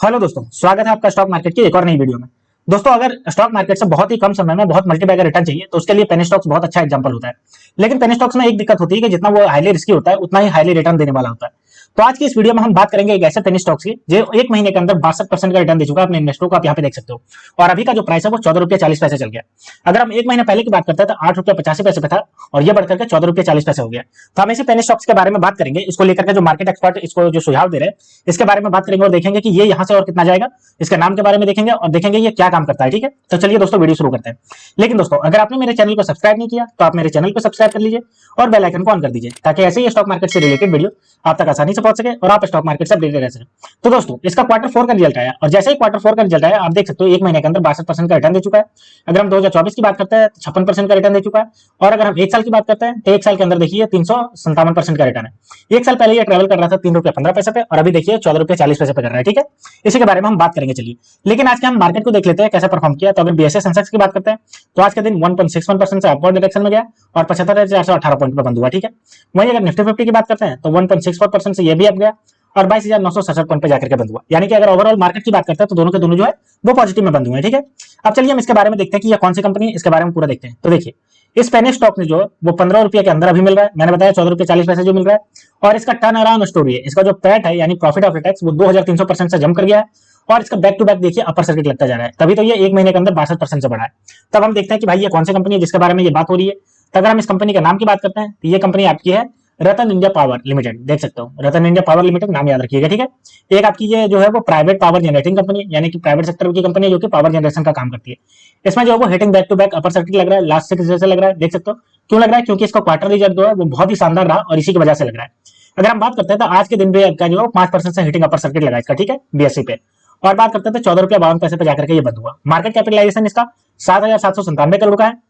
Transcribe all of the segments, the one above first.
Hello दोस्तों, स्वागत है आपका स्टॉक मार्केट की एक और नई वीडियो में। दोस्तों, अगर स्टॉक मार्केट से बहुत ही कम समय में बहुत मल्टीबैगर रिटर्न चाहिए तो उसके लिए पेनी स्टॉक्स बहुत अच्छा एग्जांपल होता है। लेकिन पेनी स्टॉक्स में एक दिक्कत होती है कि जितना वो हाईली रिस्की होता है उतना ही हाईली रिटर्न देने वाला होता है। तो आज की इस वीडियो में हम बात करेंगे एक ऐसे पेनी स्टॉक्स की जो एक महीने के अंदर 62% का रिटर्न दे चुका है अपने इन्वेस्टरों को। आप यहाँ पे देख सकते हो और अभी का जो प्राइस है वो 14 रुपये 40 पैसे चल गया। अगर हम एक महीने पहले की बात करते हैं तो 8 रुपये 85 पैसे पे था और ये बढ़कर के 14 रुपये 40 पैसे हो गया। तो हम इसी पेनी स्टॉक्स के बारे में बात करेंगे। इसको लेकर के जो मार्केट एक्सपर्ट इसको जो सुझाव दे रहे हैं इसके बारे में बात करेंगे और देखेंगे कि ये यहाँ से और कितना जाएगा। इसके नाम के बारे में देखेंगे और देखेंगे ये क्या काम करता है। ठीक है, तो चलिए दोस्तों वीडियो शुरू करते हैं। लेकिन दोस्तों, अगर आपने मेरे चैनल को सब्सक्राइब नहीं किया तो आप मेरे चैनल को सब्सक्राइब कर लीजिए और बेल आइकन को ऑन कर दीजिए ताकि ऐसे ही स्टॉक मार्केट से रिलेटेड वीडियो आप तक आसानी से पहुंच सके और आप स्टॉक मार्केट से अपडेटेड रह सके। तो दोस्तों, इसका Q4 का रिजल्ट आया और जैसे ही Q4 का रिजल्ट आया आप देख सकते हो एक महीने के अंदर 62% का रिटर्न दे चुका है। अगर हम 2024 की बात करते हैं तो 56% का रिटर्न दे चुका है और अगर हम एक साल की बात करते हैं तो एक साल के अंदर देखिए 357% का रिटर्न है। एक साल पहले ये ट्रेवल कर रहा था 3 रुपये 15 पैसे पे और अभी देखिए 14 रुपये 40 पैसे पे कर रहा है। ठीक है, इसी के बारे में हम बात करेंगे। चलिए, लेकिन आज के हम मार्केट को देख लेते हैं कैसे परफॉर्म किया। तो अगर बीएसई सेंसेक्स की बात करते हैं तो आज के दिन 1.61% से अपवर्ड डायरेक्शन में गया और 75,418 पॉइंट पे बंद हुआ। ठीक है, वहीं अगर निफ्टी 50 की बात करते हैं तो 1.64% से ये भी अप गया और 22,967 पॉइंट पे जाकर के बंद हुआ। यानी कि अगर ओवरऑल मार्केट की बात करते हैं तो दोनों के दोनों जो है वो पॉजिटिव में बंद हुए हैं। ठीक है, अब चलिए हम इसके बारे में देखते हैं कि ये कौन सी कंपनी है, इसके बारे में पूरा देखते हैं। तो देखिए, इस पेनी स्टॉक में जो है वो 15 रुपये के अंदर अभी मिल रहा है। मैंने बताया 14 रुपये 40 पैसे जो मिल रहा है और इसका टर्न अराउंड स्टोरी है। इसका जो पैट है यानी प्रॉफिट आफ्टर टैक्स वो 2300% से जम कर गया है और इसका बैक टू बैक देखिए अपर सर्किट लगता जा रहा है। तभी तो ये एक महीने के अंदर 62% से बढ़ा है। तब हम देखते हैं कि भाई ये कौन सी कंपनी है जिसके बारे में ये बात हो रही है। तो अगर हम इस कंपनी के नाम की बात करते हैं तो ये कंपनी आपकी है रतन इंडिया पावर लिमिटेड। देख सकते हो रतन इंडिया पावर लिमिटेड, नाम याद रखिएगा। ठीक है, एक आपकी ये जो है वो प्राइवेट पावर जनरेटिंग कंपनी है यानी कि प्राइवेट सेक्टर की कंपनी है जो कि पावर जनरेशन का काम करती है। इसमें जो है वो hitting back to back upper circuit लग रहा है, लास्ट 6 जैसे लग रहा है। देख सकते हो क्यों लग रहा है, क्योंकि इसका क्वार्टर रिजल्ट जो है वो बहुत ही शानदार रहा और इसी की वजह से लग रहा है। अगर हम बात करते हैं तो आज के दिन भी का जो है 5% से हिटिंग अपर सर्किट लगा इसका। ठीक है, बीएससी पे और बात करते हैं तो 14 रुपये 52 पैसे पे जाकर के ये बंद हुआ। मार्केट कैपिटलाइजेशन इसका 7,797 करोड़ का है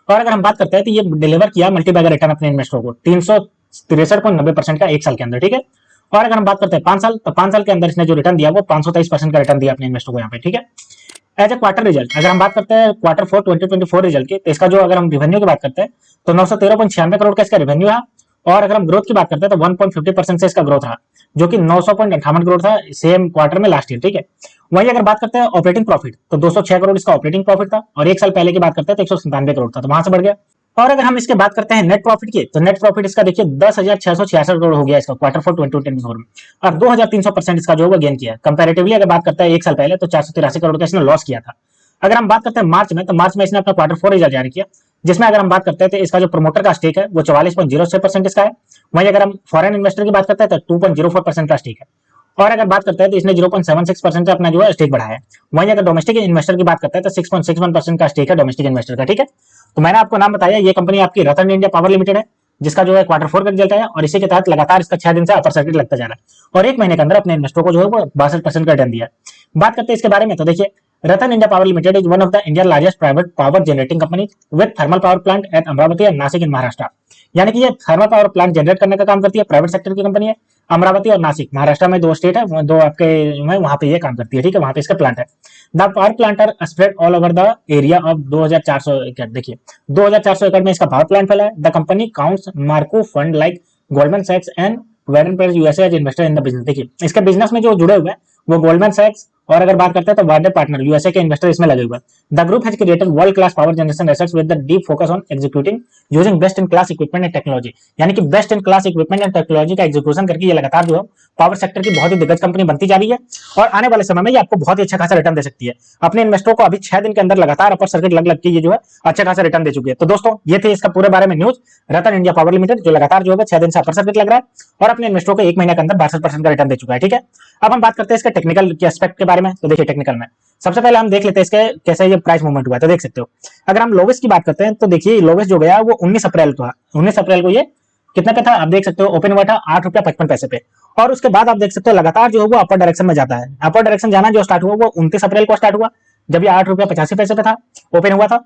और अगर हम बात करते हैं तो ये डिलीवर किया मल्टीबैगर रिटर्न अपने इन्वेस्टरों को 363.90% का एक साल के अंदर। ठीक है, और अगर हम बात करते हैं 5 साल तो 5 साल के अंदर इसने जो रिटर्न दिया वो 523% का रिटर्न दिया अपने इन्वेस्टर को यहाँ पे। ठीक है, एज ए क्वार्टर रिजल्ट अगर हम बात करते हैं Q4 2024 रिजल्ट की तो इसका जो अगर हम रिवेन्यू की बात करते हैं तो 913.96 करोड़ का इसका रिवेन्यू है और अगर हम ग्रोथ की बात करते हैं तो 1.50% से इसका ग्रोथ रहा जो कि 900.58 करोड़ था सेम क्वार्टर में लास्ट ईयर। ठीक है, वहीं अगर बात करते हैं ऑपरेटिंग प्रॉफिट तो 206 करोड़ इसका ऑपरेटिंग प्रॉफिट था और एक साल पहले की बात करते हैं तो 197 करोड़ था, तो वहां से बढ़ गया। और अगर हम इसके बात करते हैं नेट प्रॉफिट की तो नेट प्रॉफिट इसका देखिए 10,666 करोड़ हो गया इसका Q4 2024 में और 2300% इसका जो है गेन किया। कंपैरेटिवली अगर बात करते हैं एक साल पहले तो 483 करोड़ का इसने लॉस किया था। अगर हम बात करते हैं मार्च में तो मार्च में इसने अपना Q4 रिजल्ट जारी किया जिसमें अगर हम बात करते हैं तो इसका जो प्रमोटर का स्टेक है वो 44.06% इसका है। वहीं अगर हम फॉरेन इन्वेस्टर की बात करते हैं तो 2.04% का स्टेक है और अगर बात करते हैं तो इसने 0.76% से अपना जो है स्टेक बढ़ाया है। वहीं अगर डोमेस्टिक इन्वेस्टर की बात करते हैं तो 6.61% का स्टेक है डोमेस्टिक इन्वेस्टर का। ठीक है, तो मैंने आपको नाम बताया ये कंपनी आपकी रतन इंडिया पावर लिमिटेड है जिसका जो है Q4 का रिजल्ट आया और इसी के तहत लगातार इसका 6 दिन से अपर सर्किट लगता जा रहा है और एक महीने के अंदर अपने इन्वेस्टरों को जो है वो 62% का रिटर्न दिया। बात करते हैं इसके बारे में तो देखिए Ratan India power limited is one of the India largest private power generating company with thermal power plant at Amravati and Nashik in Maharashtra. यानी कि ये थर्मल पावर प्लांट जनरेट करने का काम करती है, प्राइवेट सेक्टर की कंपनी है। अमरावती और नासिक महाराष्ट्र में दो स्टेट है, दो आपके में वहां पे ये काम करती है। ठीक है, वहां पे इसका प्लांट है। The power plant are spread all over the area of 2400 एकड़। देखिए 2400 एकड़ में इसका पावर प्लांट फैला है। The company counts Marco fund like Goldman सैक्स and Veron Page USA as investor in the business. देखिए इसके बिजनेस में जो जुड़े हुए हैं वो गोल्डमैन सैक्स और अगर बात करते हैं तो वार्डे पार्टनर यूएसए के इन्वेस्टर इसमें लगे हुए हैं। The group has created world class power generation assets with the deep focus on executing using best in class equipment and technology. यानी कि best in class equipment and technology का execution करके ये लगातार जो है पावर सेक्टर की बहुत ही दिग्गज कंपनी बनती जा रही है और आने वाले समय में ये आपको बहुत ही अच्छा खासा रिटर्न दे सकती है। अपने इन्वेस्टरों को अभी 6 दिन के अंदर लगातार अपर सर्किट लग के ये जो है अच्छा खासा रिटर्न दे चुकी है। तो दोस्तों ये थे इसका पूरे बारे में न्यूज रतन इंडिया पावर लिमिटेड जो लगातार जो है 6 दिन से अपर सर्किट लग रहा है और अपने इन्वेस्टरों को एक महीने के अंदर 62% का रिटर्न दे चुका है। ठीक है, अब हम बात करते हैं इसके टेक्निकल के एस्पेक्ट के बारे में। तो देखिए टेक्निकल में सबसे पहले हम देख लेते हैं इसके कैसे ये प्राइस मूवमेंट हुआ है। तो देख सकते हो अगर हम लोवेस्ट की बात करते हैं तो देखिए लोवेस्ट जो गया वो 19 अप्रैल को था। 19 अप्रैल को ये कितना पे था आप देख सकते हो, ओपन हुआ था 8 रुपया 55 पैसे पे और उसके बाद आप देख सकते हो लगातार जो है वो अपर डायरेक्शन में जाता है। अपर डायरेक्शन जाना जो स्टार्ट हुआ वो 29 अप्रैल को स्टार्ट हुआ जब ये 8 रुपया 85 पैसे पे था, ओपन हुआ था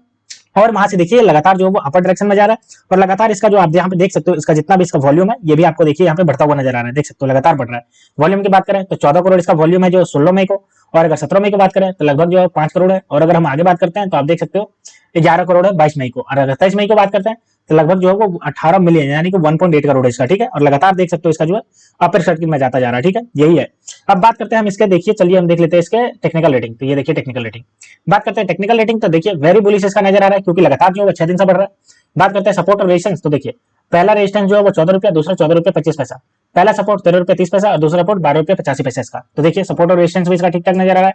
और वहां से देखिए लगातार जो वो अपर डायरेक्शन में जा रहा है और लगातार इसका जो आप यहाँ पे देख सकते हो इसका जितना भी इसका वॉल्यूम है ये भी आपको देखिए यहाँ पे बढ़ता हुआ नजर आ रहा है। देख सकते हो लगातार बढ़ रहा है। वॉल्यूम की बात करें तो 14 करोड़ इसका वॉल्यूम है जो 16 मई को और अगर 17 मई की बात करें तो लगभग जो है 5 करोड़ है और अगर हम आगे बात करते हैं तो आप देख सकते हो 11 करोड़ है 22 मई को, और अगर 23 मई को बात करते हैं तो लगभग जो है वो 18 मिलियन यानी कि 1.8 करोड़ है इसका, ठीक है। और लगातार देख सकते हो इसका जो है अपर सर्किट में जाता जा रहा है, ठीक है, यही है। अब बात करते हैं हम इसके, देखिए चलिए हम देख लेते हैं इसके टेक्निकल रेटिंग। तो ये देखिए टेक्निकल रेटिंग, बात करते हैं टेक्निकल रेटिंग, तो देखिए वेरी बुलिश इसका नजर आ रहा है क्योंकि लगातार जो है 6 दिन से बढ़ रहा है। बात करते हैं सपोर्ट और रेजिस्टेंस, तो देखिए पहला रेजिस्टेंस जो है वो 14 रुपया, दूसरा 14 रुपया 25 पैसा, पहला सपोर्ट 13 रुपया 30 पैसा और दूसरा सपोर्ट 12 रुपया 85 पैसा इसका। तो देखिए सपोर्ट और रेजिस्टेंस भी इसका ठीक ठाक नजर आ रहा है।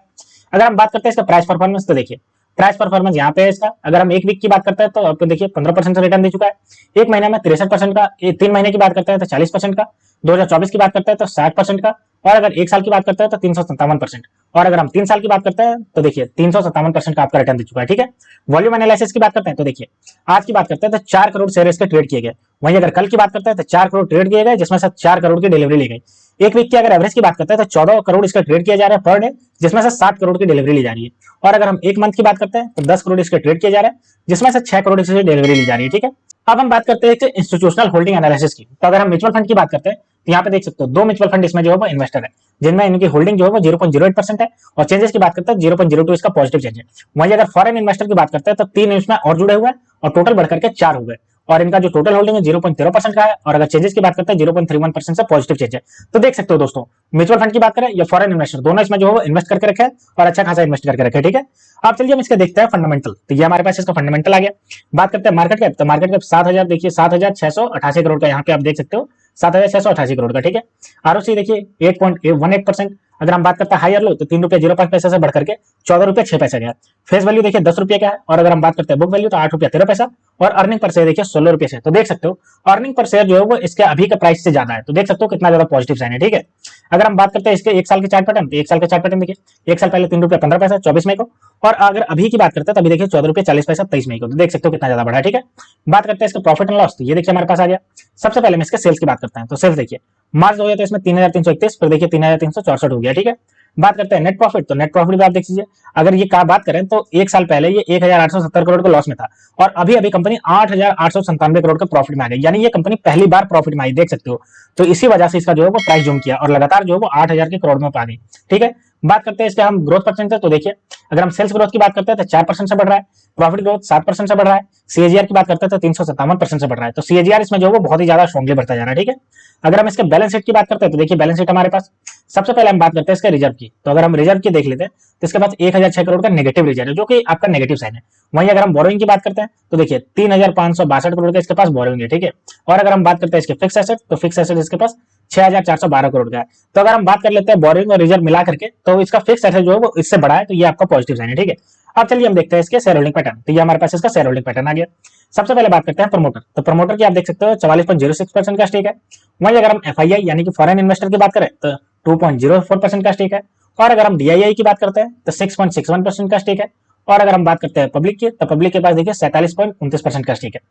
अगर हम बात करते हैं इसका प्राइस परफॉर्मेंस, तो देखिए प्राइस परफॉर्मेंस यहाँ पे है इसका। अगर हम एक वीक की बात करते हैं तो आपको देखिए 15% से रिटर्न दे चुका है, एक महीने में 63% का, 3 महीने की बात करते हैं तो 40% का, 2024 की बात करते हैं तो 60% का, और अगर एक साल की बात करते हैं तो 357%, और अगर हम 3 साल की बात करते हैं तो देखिए 357% का आपका रिटर्न दे चुका है, ठीक है। वॉल्यूम एनालिसिस की बात करते हैं तो देखिए आज की बात करते हैं तो 4 करोड़ शेयर इसके ट्रेड किए गए, वहीं अगर कल की बात करते हैं तो 4 करोड़ ट्रेड किए गए, जिसमें से 4 करोड़ की डिलीवरी ली गई। एक वीक की अगर एवरेज की बात करते हैं तो 14 करोड़ इसका ट्रेड किया जा रहा है पर डे, जिसमें से 7 करोड़ की डिलीवरी ली जा रही है। और अगर हम एक मंथ की बात करते हैं तो 10 करोड़ इसके ट्रेड किया जा रहा है, जिसमें से 6 करोड़ इसकी डिलीवरी ली जा रही है, ठीक है। अब हम बात करते हैं इंस्टीट्यूशनल होल्डिंग एनालिसिस की। तो अगर हम म्यूचुअल फंड की बात करते हैं तो यहाँ पे देख सकते हो 2 म्यूचुअल फंड इसमें जो है वो इन्वेस्टर है, जिनमें इनकी होल्डिंग जो है वो 0.08% है, और चेंजेस की बात करते हैं 0.02 इसका पॉजिटिव चेंज है। वहीं अगर फॉरेन इन्वेस्टर की बात करते हैं तो 3 इसमें और जुड़े हुए हैं और टोटल बढ़कर के 4 हो गए, और इनका जो टोटल होल्डिंग है 0.0% का है, और अगर चेंजेस की बात करते हैं 0.31% से पॉजिटिव चेंज है। तो देख सकते हो दोस्तों, म्यूचुअल फंड की बात करें या फॉरेन इन्वेस्टर, दोनों इसमें जो है इन्वेस्ट करके रखे हैं और अच्छा खासा इन्वेस्ट करके रखे, ठीक है। अब चलिए हम इसके देखते हैं फंडामेंटल। तो ये हमारे पास इसका फंडामेंटल आ गया। बात करते हैं मार्केट कैप, तो मार्केट कैप 7000, देखिए 7688 करोड़ का यहाँ पे आप देख सकते हो, 7688 करोड़ का, ठीक है। आरओसी देखिए 8.18%। अगर हम बात करते हैं हायर लो तो 3 रुपया 05 पैसे से बढ़कर के 14 रुपया 6 पैसे गया। फेस वैल्यू देखिए 10 रुपया का है, और अगर हम बात करते हैं बुक वैल्यू तो 8 रुपया 13 पैसा, और अर्निंग पर शेयर देखिए 16 रुपये से। तो देख सकते हो अर्निंग पर शेयर जो है वो इसके अभी के प्राइस से ज्यादा है, तो देख सकते हो कितना ज्यादा पॉजिटिव साइन है, ठीक है। अगर हम बात करते हैं इसके एक साल के चार्ट पैटर्न, तो एक साल के चार्ट पैटर्न देखिए एक साल पहले 3 रुपया 15 पैसा 24 मई को, और अगर अभी की बात करते हैं तो अभी देखिए 14 रुपया 40 पैसा 23 मई को। तो देख सकते हो कितना ज्यादा बढ़ा है, ठीक है। बात करते हैं इसका प्रॉफिट एंड लॉस, तो ये देखिए हमारे पास आ गया। सबसे पहले हम इसके सेल्स की बात करते हैं, तो सेल्स देखिए मार्च हो गया तो इसमें 3331, फिर देखिए 3364 हो गया, ठीक है। बात करते हैं नेट प्रॉफिट, तो नेट प्रॉफिट भी आप देख लीजिए। अगर ये का बात करें तो एक साल पहले ये 1870 करोड़ के लॉस में था, और अभी अभी कंपनी 8897 करोड़ के प्रॉफिट में आ गई, यानी ये कंपनी पहली बार प्रॉफिट में आई, देख सकते हो। तो इसी वजह से इसका जो है वो प्राइस जूम किया और लगातार जो है वो 8000 के करोड़ में पा गई, ठीक है। बात करते हैं इसके हम ग्रोथ परसेंटेज, तो देखिए अगर हम सेल्स ग्रोथ की बात करते हैं तो 4% से बढ़ रहा है, प्रॉफिट ग्रोथ 7% से बढ़ रहा है, सीएजीआर की बात करते हैं तो 357% से बढ़ रहा है। तो सीएजीआर इसमें जो है वो बहुत ही ज्यादा स्ट्रॉन्गली बढ़ता जा रहा है, ठीक है। अगर हम इसके बैलेंस शीट की बात करते हैं तो देखिए बैलेंस शीट हमारे पास सबसे पहले हम बात करते हैं इसके रिजर्व की। तो अगर हम रिजर्व की देख लेते हैं तो इसके पास 1006 करोड़ का नेगेटिव रिजर्व है, जो कि आपका नेगेटिव साइन है। वहीं अगर हम बोरोइंग की बात करते हैं तो देखिए 3562 करोड़ का इसके पास बोरोइंग है, ठीक है। और अगर हम बात करते हैं इसके फिक्स एसेट, तो फिक्स एसेट इसके पास 6412 करोड़ का है। तो अगर हम बात कर लेते हैं बोरोइंग और रिजर्व मिला करके, तो इसका फिक्स एसेट जो है वो इससे बड़ा है, तो ये आपका पॉजिटिव साइन है, ठीक है। अब चलिए हम देखते हैं इसके शेयर होल्डिंग पैटर्न। तो ये हमारे पास इसका शेयर होल्डिंग पैटर्न आ गया। सबसे पहले बात करते हैं प्रमोटर, तो प्रमोटर की आप देख सकते हो 44.06% का स्टेक है। वहीं अगर हम एफआईआई यानी कि फॉरेन इन्वेस्टर की बात करें तो 2.04% का स्टेक है, और अगर हम डीआईआई की बात करते हैं तो 6.61% का स्टेक है, और अगर हम बात करते हैं पब्लिक की, तो पब्लिक के पास देखिए 47.29% का स्टेक है।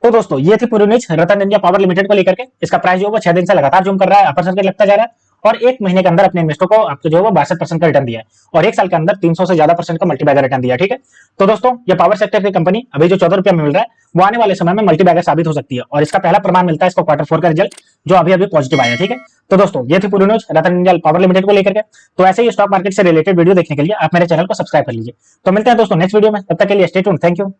तो दोस्तों ये थी पूरी न्यूज रतन इंडिया पावर लिमिटेड को लेकर के। इसका प्राइस जो है 6 दिन से लगातार जूम कर रहा है, अपर सर्किट लगता जा रहा है, और एक महीने के अंदर अपने इन्वेस्टर को आपको जो है 62% का रिटर्न दिया है, और एक साल के अंदर 300 से ज्यादा परसेंट का मल्टीबैगर रिटर्न दिया, ठीक है। तो दोस्तों ये पावर सेक्टर की कंपनी अभी जो 14 रुपया में मिल रहा है वो आने वाले समय में मल्टीबैगर साबित हो सकती है, और इसका पहला प्रमाण मिलता है इसको Q4 का रिजल्ट जो अभी अभी पॉजिटिव आया, ठीक है। तो दोस्तों ये थी पूरी न्यूज रतन इंडिया पावर लिमिटेड को लेकर के। तो ऐसे ही स्टॉक मार्केट से रिलेटेड वीडियो देखने के लिए आप मेरे चैनल को सब्सक्राइब कर लीजिए। तो मिलते हैं दोस्तों नेक्स्ट वीडियो में, तब तक के लिए स्टे ट्यून्ड, थैंक यू।